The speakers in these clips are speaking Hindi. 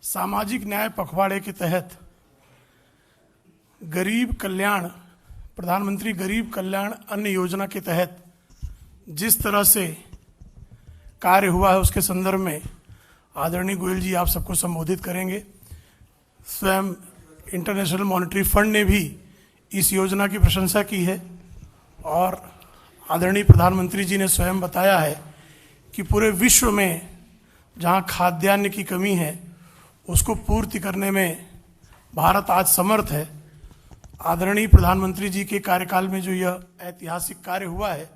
सामाजिक न्याय पखवाड़े के तहत गरीब कल्याण प्रधानमंत्री गरीब कल्याण अन्न योजना के तहत जिस तरह से कार्य हुआ है उसके संदर्भ में आदरणीय गोयल जी आप सबको संबोधित करेंगे। स्वयं इंटरनेशनल मॉनेटरी फंड ने भी इस योजना की प्रशंसा की है और आदरणीय प्रधानमंत्री जी ने स्वयं बताया है कि पूरे विश्व में जहां खाद्यान्न की कमी है उसको पूर्ति करने में भारत आज समर्थ है। आदरणीय प्रधानमंत्री जी के कार्यकाल में जो यह ऐतिहासिक कार्य हुआ है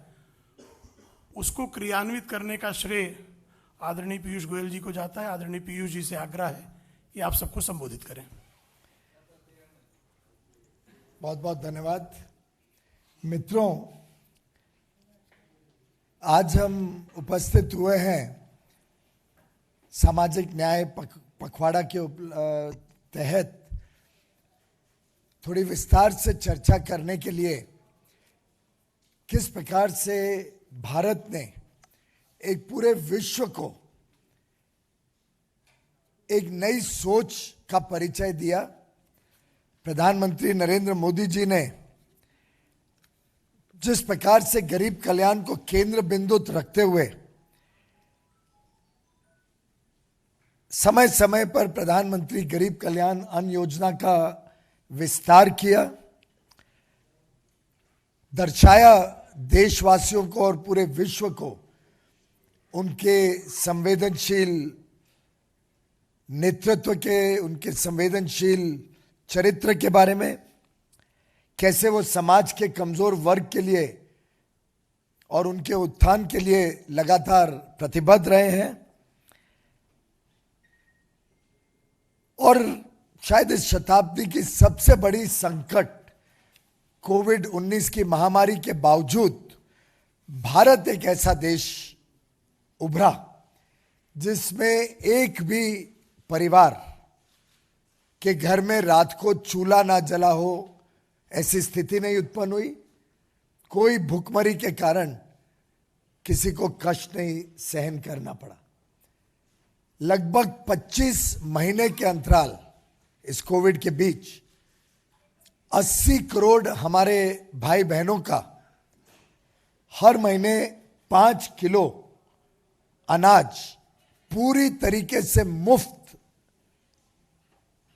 उसको क्रियान्वित करने का श्रेय आदरणीय पीयूष गोयल जी को जाता है। आदरणीय पीयूष जी से आग्रह है कि आप सबको संबोधित करें। बहुत बहुत धन्यवाद। मित्रों, आज हम उपस्थित हुए हैं सामाजिक न्याय पखवाड़ा के तहत थोड़ी विस्तार से चर्चा करने के लिए किस प्रकार से भारत ने एक पूरे विश्व को एक नई सोच का परिचय दिया। प्रधानमंत्री नरेंद्र मोदी जी ने जिस प्रकार से गरीब कल्याण को केंद्र बिंदु रखते हुए समय समय पर प्रधानमंत्री गरीब कल्याण अन्न योजना का विस्तार किया, दर्शाया देशवासियों को और पूरे विश्व को उनके संवेदनशील नेतृत्व के, उनके संवेदनशील चरित्र के बारे में, कैसे वो समाज के कमजोर वर्ग के लिए और उनके उत्थान के लिए लगातार प्रतिबद्ध रहे हैं। और शायद इस शताब्दी की सबसे बड़ी संकट कोविड-19 की महामारी के बावजूद भारत एक ऐसा देश उभरा जिसमें एक भी परिवार के घर में रात को चूल्हा ना जला हो ऐसी स्थिति नहीं उत्पन्न हुई। कोई भूखमरी के कारण किसी को कष्ट नहीं सहन करना पड़ा। लगभग 25 महीने के अंतराल इस कोविड के बीच 80 करोड़ हमारे भाई बहनों का हर महीने 5 किलो अनाज पूरी तरीके से मुफ्त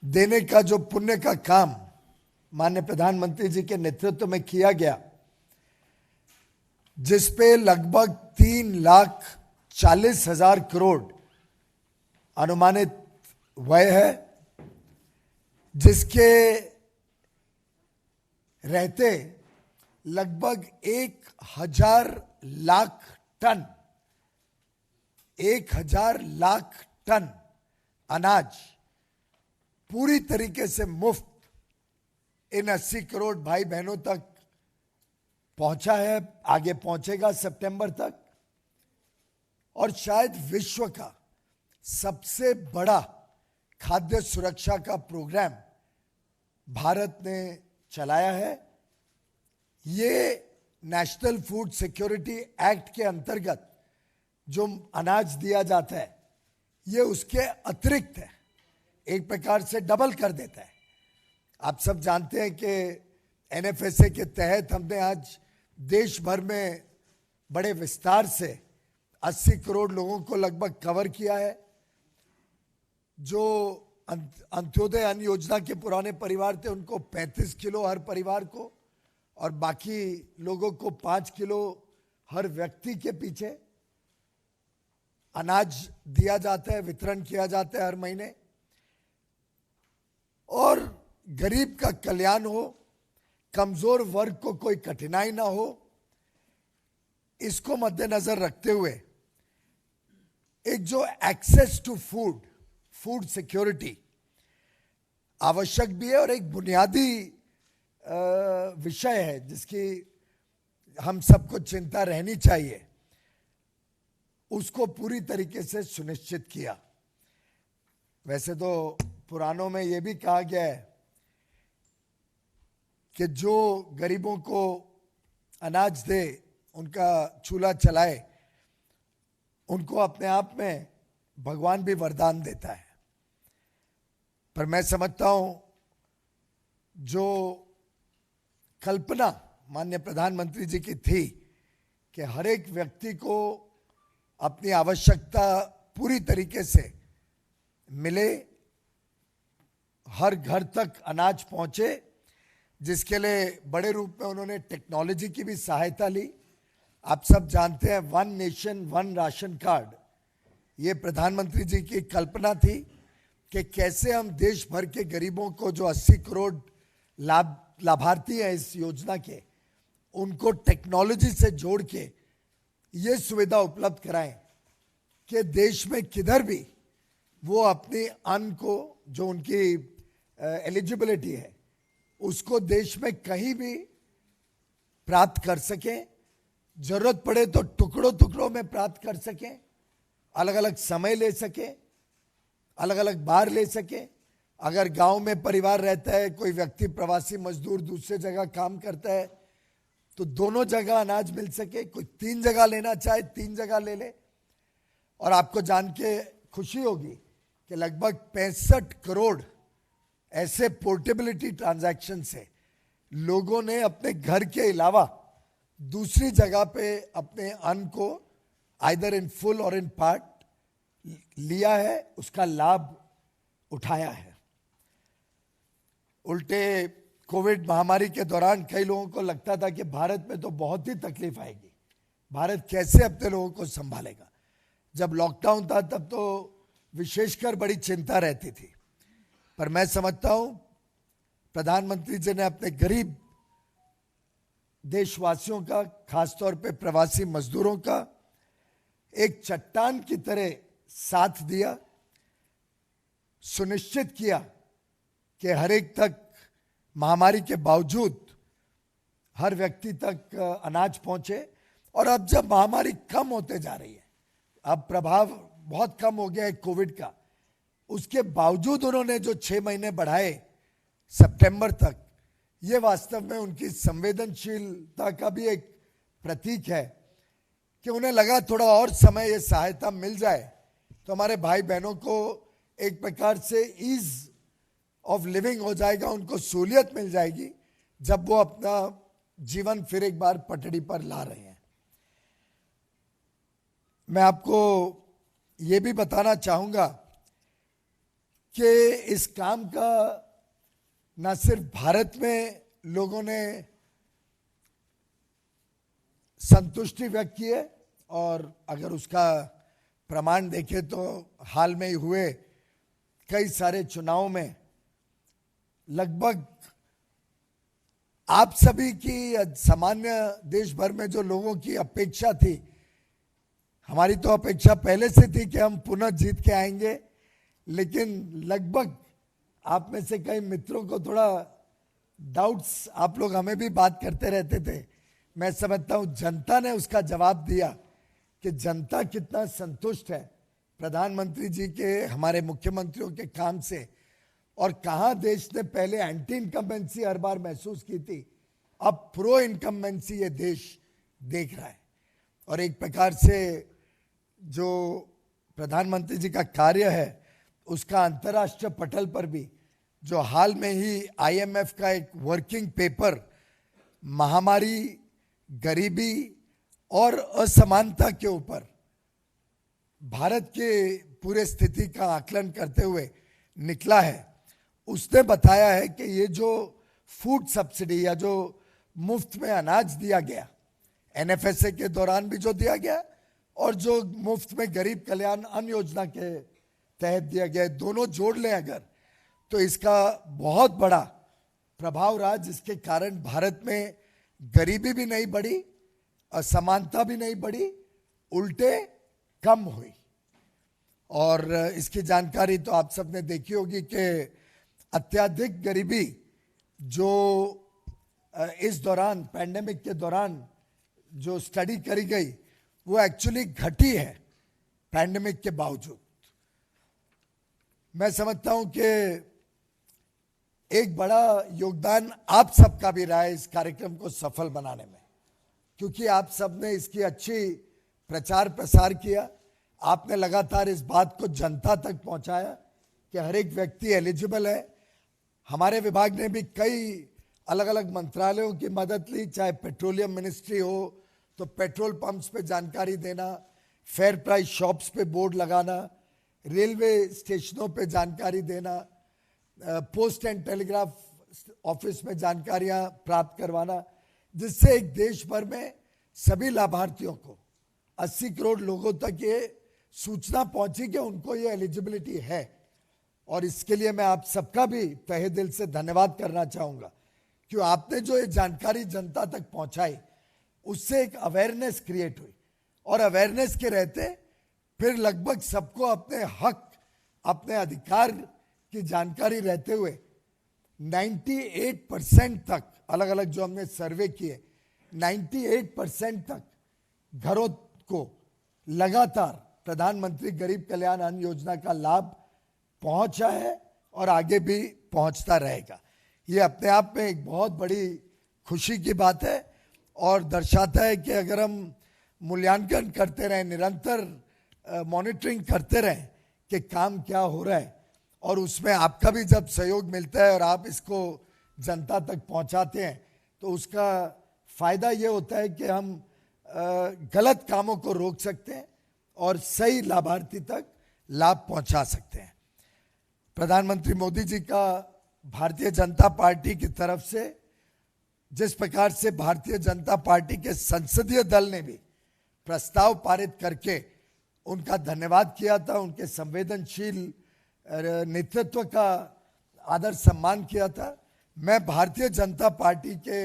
देने का जो पुण्य का काम माननीय प्रधानमंत्री जी के नेतृत्व में किया गया, जिसपे लगभग 3,40,000 करोड़ अनुमानित व्यय है, जिसके रहते लगभग 1,000 लाख टन अनाज पूरी तरीके से मुफ्त इन 80 करोड़ भाई बहनों तक पहुंचा है, आगे पहुंचेगा सितंबर तक। और शायद विश्व का सबसे बड़ा खाद्य सुरक्षा का प्रोग्राम भारत ने चलाया है। ये नेशनल फूड सिक्योरिटी एक्ट के अंतर्गत जो अनाज दिया जाता है ये उसके अतिरिक्त है, एक प्रकार से डबल कर देता है। आप सब जानते हैं कि एनएफएसए के तहत हमने आज देश भर में बड़े विस्तार से 80 करोड़ लोगों को लगभग कवर किया है। जो अंत्योदय अन्न योजना के पुराने परिवार थे उनको 35 किलो हर परिवार को और बाकी लोगों को 5 किलो हर व्यक्ति के पीछे अनाज दिया जाता है, वितरण किया जाता है हर महीने। और गरीब का कल्याण हो, कमजोर वर्ग को कोई कठिनाई ना हो, इसको मद्देनजर रखते हुए एक जो एक्सेस टू फूड सिक्योरिटी आवश्यक भी है और एक बुनियादी विषय है जिसकी हम सबको चिंता रहनी चाहिए, उसको पूरी तरीके से सुनिश्चित किया। वैसे तो पुराणों में यह भी कहा गया है कि जो गरीबों को अनाज दे, उनका चूल्हा चलाए, उनको अपने आप में भगवान भी वरदान देता है। पर मैं समझता हूं जो कल्पना माननीय प्रधानमंत्री जी की थी कि हर एक व्यक्ति को अपनी आवश्यकता पूरी तरीके से मिले, हर घर तक अनाज पहुंचे, जिसके लिए बड़े रूप में उन्होंने टेक्नोलॉजी की भी सहायता ली। आप सब जानते हैं 1 नेशन 1 राशन कार्ड, ये प्रधानमंत्री जी की कल्पना थी कि कैसे हम देश भर के गरीबों को जो 80 करोड़ लाभार्थी हैं इस योजना के, उनको टेक्नोलॉजी से जोड़ के ये सुविधा उपलब्ध कराएं कि देश में किधर भी वो अपनी अन्न को, जो उनकी एलिजिबिलिटी है, उसको देश में कहीं भी प्राप्त कर सकें, जरूरत पड़े तो टुकड़ों टुकड़ों में प्राप्त कर सकें, अलग अलग समय ले सकें, अलग अलग बार ले सकें। अगर गांव में परिवार रहता है, कोई व्यक्ति प्रवासी मजदूर दूसरे जगह काम करता है, तो दोनों जगह अनाज मिल सके। कोई 3 जगह लेना चाहे 3 जगह ले ले। और आपको जान के खुशी होगी कि लगभग 65 करोड़ ऐसे पोर्टेबिलिटी ट्रांजैक्शन से लोगों ने अपने घर के अलावा दूसरी जगह पे अपने अन्न को आइदर इन फुल और इन पार्ट लिया है, उसका लाभ उठाया है। उल्टे कोविड महामारी के दौरान कई लोगों को लगता था कि भारत में तो बहुत ही तकलीफ आएगी, भारत कैसे अपने लोगों को संभालेगा। जब लॉकडाउन था तब तो विशेषकर बड़ी चिंता रहती थी, पर मैं समझता हूं प्रधानमंत्री जी ने अपने गरीब देशवासियों का, खासतौर पे प्रवासी मजदूरों का एक चट्टान की तरह साथ दिया, सुनिश्चित किया कि हर एक तक महामारी के बावजूद हर व्यक्ति तक अनाज पहुंचे। और अब जब महामारी कम होते जा रही है, अब प्रभाव बहुत कम हो गया है कोविड का, उसके बावजूद उन्होंने जो 6 महीने बढ़ाए सितंबर तक, ये वास्तव में उनकी संवेदनशीलता का भी एक प्रतीक है कि उन्हें लगा थोड़ा और समय ये सहायता मिल जाए तो हमारे भाई बहनों को एक प्रकार से ईज ऑफ लिविंग हो जाएगा, उनको सहूलियत मिल जाएगी जब वो अपना जीवन फिर एक बार पटड़ी पर ला रहे हैं। मैं आपको ये भी बताना चाहूंगा कि इस काम का न सिर्फ भारत में लोगों ने संतुष्टि व्यक्त की है, और अगर उसका प्रमाण देखें तो हाल में ही हुए कई सारे चुनावों में लगभग आप सभी की, सामान्य देश भर में जो लोगों की अपेक्षा थी, हमारी तो अपेक्षा पहले से थी कि हम पुनः जीत के आएंगे, लेकिन लगभग आप में से कई मित्रों को थोड़ा डाउट्स, आप लोग हमें भी बात करते रहते थे। मैं समझता हूं जनता ने उसका जवाब दिया कि जनता कितना संतुष्ट है प्रधानमंत्री जी के, हमारे मुख्यमंत्रियों के काम से, और कहां देश ने पहले एंटी इनकम्बेंसी हर बार महसूस की थी, अब प्रो इनकम्बेंसी ये देश देख रहा है। और एक प्रकार से जो प्रधानमंत्री जी का कार्य है उसका अंतर्राष्ट्रीय पटल पर भी, जो हाल में ही IMF का एक वर्किंग पेपर महामारी, गरीबी और असमानता के ऊपर भारत के पूरे स्थिति का आकलन करते हुए निकला है, उसने बताया है कि ये जो फूड सब्सिडी या जो मुफ्त में अनाज दिया गया, NFSA के दौरान भी जो दिया गया और जो मुफ्त में गरीब कल्याण अन्न योजना के तहत दिया गया, दोनों जोड़ लें अगर, तो इसका बहुत बड़ा प्रभाव रहा, जिसके कारण भारत में गरीबी भी नहीं बढ़ी, असमानता भी नहीं बढ़ी, उल्टे कम हुई। और इसकी जानकारी तो आप सबने देखी होगी कि अत्यधिक गरीबी जो इस दौरान, पैंडेमिक के दौरान जो स्टडी करी गई, वो एक्चुअली घटी है पैंडेमिक के बावजूद। मैं समझता हूं कि एक बड़ा योगदान आप सबका भी रहा है इस कार्यक्रम को सफल बनाने में, क्योंकि आप सबने इसकी अच्छी प्रचार प्रसार किया, आपने लगातार इस बात को जनता तक पहुंचाया कि हर एक व्यक्ति एलिजिबल है। हमारे विभाग ने भी कई अलग अलग मंत्रालयों की मदद ली, चाहे पेट्रोलियम मिनिस्ट्री हो तो पेट्रोल पंप्स पे जानकारी देना, फेयर प्राइस शॉप्स पे बोर्ड लगाना, रेलवे स्टेशनों पे जानकारी देना, पोस्ट एंड टेलीग्राफ ऑफिस में जानकारियां प्राप्त करवाना, जिससे एक देश भर में सभी लाभार्थियों को 80 करोड़ लोगों तक ये सूचना पहुंची कि उनको ये एलिजिबिलिटी है। और इसके लिए मैं आप सबका भी तहे दिल से धन्यवाद करना चाहूंगा कि आपने जो ये जानकारी जनता तक पहुंचाई, उससे एक अवेयरनेस क्रिएट हुई, और अवेयरनेस के रहते फिर लगभग सबको अपने हक, अपने अधिकार की जानकारी रहते हुए 98% तक, अलग अलग जो हमने सर्वे किए, 98% तक घरों को लगातार प्रधानमंत्री गरीब कल्याण अन्न योजना का लाभ पहुंचा है और आगे भी पहुंचता रहेगा। ये अपने आप में एक बहुत बड़ी खुशी की बात है और दर्शाता है कि अगर हम मूल्यांकन करते रहें, निरंतर मॉनिटरिंग करते रहें कि काम क्या हो रहा है, और उसमें आपका भी जब सहयोग मिलता है और आप इसको जनता तक पहुंचाते हैं, तो उसका फायदा ये होता है कि हम गलत कामों को रोक सकते हैं और सही लाभार्थी तक लाभ पहुंचा सकते हैं। प्रधानमंत्री मोदी जी का भारतीय जनता पार्टी की तरफ से जिस प्रकार से भारतीय जनता पार्टी के संसदीय दल ने भी प्रस्ताव पारित करके उनका धन्यवाद किया था, उनके संवेदनशील नेतृत्व का आदर सम्मान किया था, मैं भारतीय जनता पार्टी के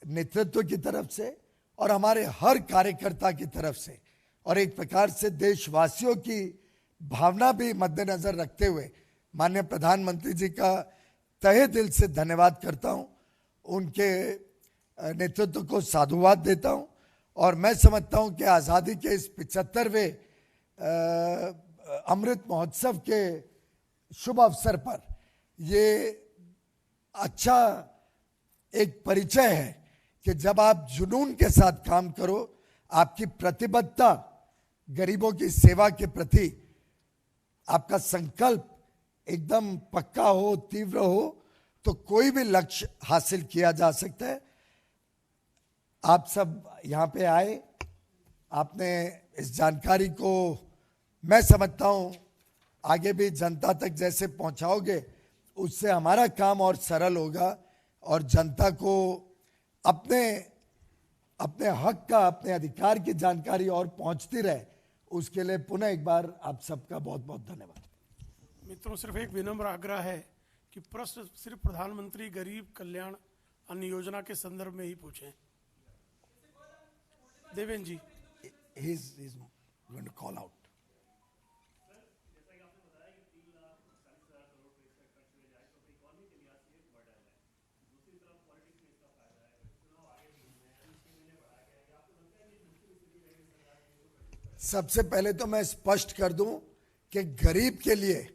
नेतृत्व की तरफ से और हमारे हर कार्यकर्ता की तरफ से और एक प्रकार से देशवासियों की भावना भी मद्देनजर रखते हुए माननीय प्रधानमंत्री जी का तहे दिल से धन्यवाद करता हूं, उनके नेतृत्व को साधुवाद देता हूं। और मैं समझता हूं कि आज़ादी के इस 75वें अमृत महोत्सव के शुभ अवसर पर ये अच्छा एक परिचय है कि जब आप जुनून के साथ काम करो, आपकी प्रतिबद्धता गरीबों की सेवा के प्रति, आपका संकल्प एकदम पक्का हो, तीव्र हो, तो कोई भी लक्ष्य हासिल किया जा सकता है। आप सब यहाँ पे आए, आपने इस जानकारी को मैं समझता हूँ आगे भी जनता तक जैसे पहुँचाओगे, उससे हमारा काम और सरल होगा और जनता को अपने अपने हक का, अपने अधिकार की जानकारी और पहुँचती रहे, उसके लिए पुनः एक बार आप सबका बहुत बहुत धन्यवाद। मित्रों, सिर्फ एक विनम्र आग्रह है कि प्रश्न सिर्फ प्रधानमंत्री गरीब कल्याण अन्न योजना के संदर्भ में ही पूछें। देवेंद्र जी, he's going to call out. सबसे पहले तो मैं स्पष्ट कर दूं कि गरीब के लिए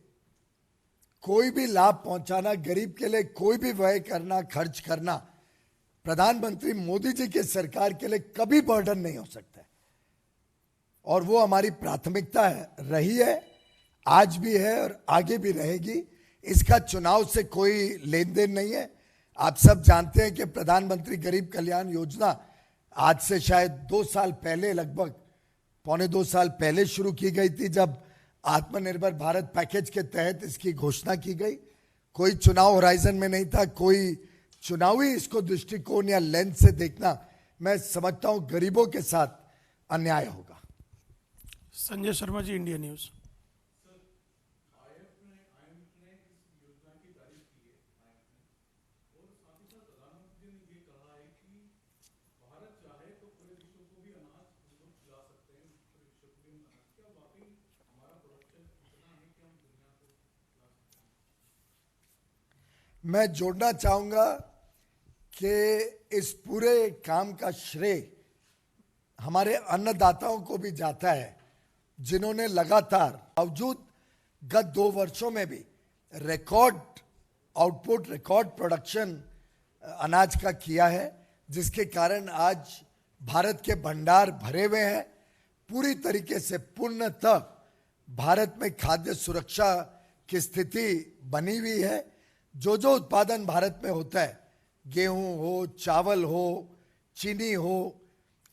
कोई भी लाभ पहुंचाना, गरीब के लिए कोई भी व्यय करना, खर्च करना, प्रधानमंत्री मोदी जी की सरकार के लिए कभी बर्डन नहीं हो सकता है। और वो हमारी प्राथमिकता है, रही है, आज भी है और आगे भी रहेगी। इसका चुनाव से कोई लेन देन नहीं है। आप सब जानते हैं कि प्रधानमंत्री गरीब कल्याण योजना आज से शायद 2 साल पहले, लगभग पौने 2 साल पहले शुरू की गई थी, जब आत्मनिर्भर भारत पैकेज के तहत इसकी घोषणा की गई। कोई चुनाव होराइजन में नहीं था, कोई चुनावी इसको दृष्टिकोण या लेंस से देखना, मैं समझता हूं गरीबों के साथ अन्याय होगा। Sanjay Sharma ji, India news. मैं जोड़ना चाहूंगा कि इस पूरे काम का श्रेय हमारे अन्नदाताओं को भी जाता है, जिन्होंने लगातार बावजूद गत 2 वर्षों में भी रिकॉर्ड आउटपुट, रिकॉर्ड प्रोडक्शन अनाज का किया है, जिसके कारण आज भारत के भंडार भरे हुए हैं। पूरी तरीके से पूर्णतः भारत में खाद्य सुरक्षा की स्थिति बनी हुई है। जो जो उत्पादन भारत में होता है, गेहूं हो, चावल हो, चीनी हो,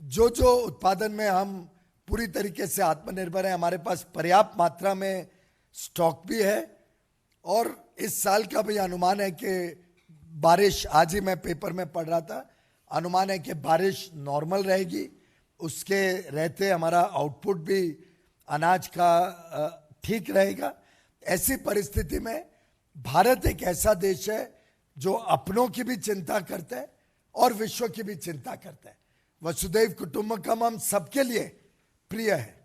जो जो उत्पादन में हम पूरी तरीके से आत्मनिर्भर हैं, हमारे पास पर्याप्त मात्रा में स्टॉक भी है। और इस साल का भी अनुमान है कि बारिश, आज ही मैं पेपर में पढ़ रहा था, अनुमान है कि बारिश नॉर्मल रहेगी, उसके रहते हमारा आउटपुट भी अनाज का ठीक रहेगा। ऐसी परिस्थिति में भारत एक ऐसा देश है जो अपनों की भी चिंता करता है और विश्व की भी चिंता करता है। वसुधैव कुटुंबकम हम सबके लिए प्रिय है,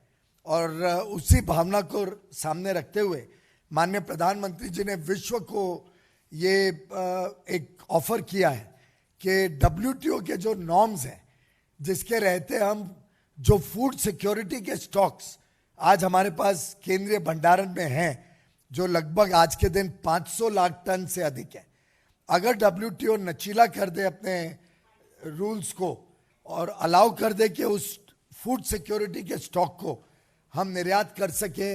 और उसी भावना को सामने रखते हुए माननीय प्रधानमंत्री जी ने विश्व को ये एक ऑफर किया है कि WTO के जो नॉर्म्स हैं, जिसके रहते हम जो फूड सिक्योरिटी के स्टॉक्स आज हमारे पास केंद्रीय भंडारण में हैं, जो लगभग आज के दिन 500 लाख टन से अधिक है, अगर WTO नचीला कर दे अपने रूल्स को और अलाउ कर दे कि उस फूड सिक्योरिटी के स्टॉक को हम निर्यात कर सके,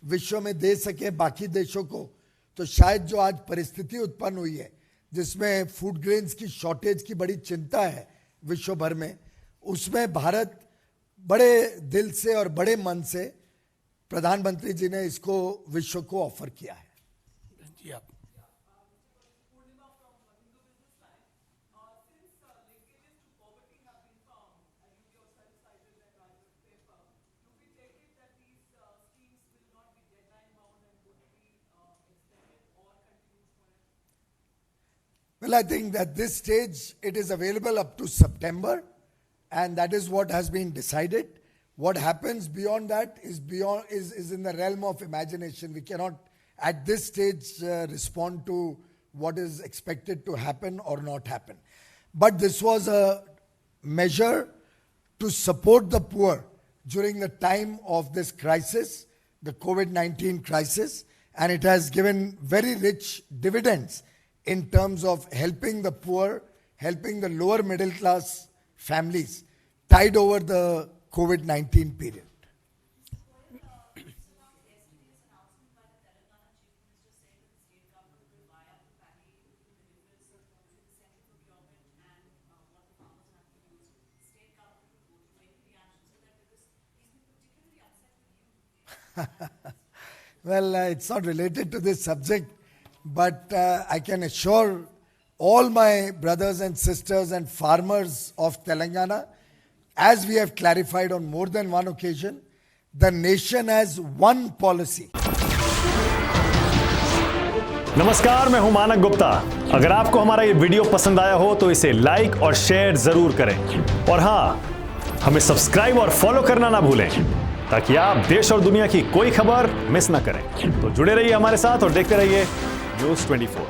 विश्व में दे सके बाकी देशों को, तो शायद जो आज परिस्थिति उत्पन्न हुई है जिसमें फूड ग्रेन्स की शॉर्टेज की बड़ी चिंता है विश्व भर में, उसमें भारत बड़े दिल से और बड़े मन से प्रधानमंत्री जी ने इसको विश्व को ऑफर किया है। जी आप Well, I think that this stage it is available up to September, and that is what has been decided. What happens beyond that is in the realm of imagination. We cannot at this stage respond to what is expected to happen or not happen. But this was a measure to support the poor during the time of this crisis, the COVID-19 crisis, and it has given very rich dividends in terms of helping the poor, helping the lower middle class families tide over the COVID-19 period. Well, it's not related to this subject, but I can assure all my brothers and sisters and farmers of Telangana, as we have clarified on more than one occasion, the nation has one policy. नमस्कार, मैं हूं मानक गुप्ता। अगर आपको हमारा ये वीडियो पसंद आया हो तो इसे लाइक और शेयर जरूर करें, और हां, हमें सब्सक्राइब और फॉलो करना ना भूलें ताकि आप देश और दुनिया की कोई खबर मिस ना करें। तो जुड़े रहिए हमारे साथ और देखते रहिए न्यूज़ 24।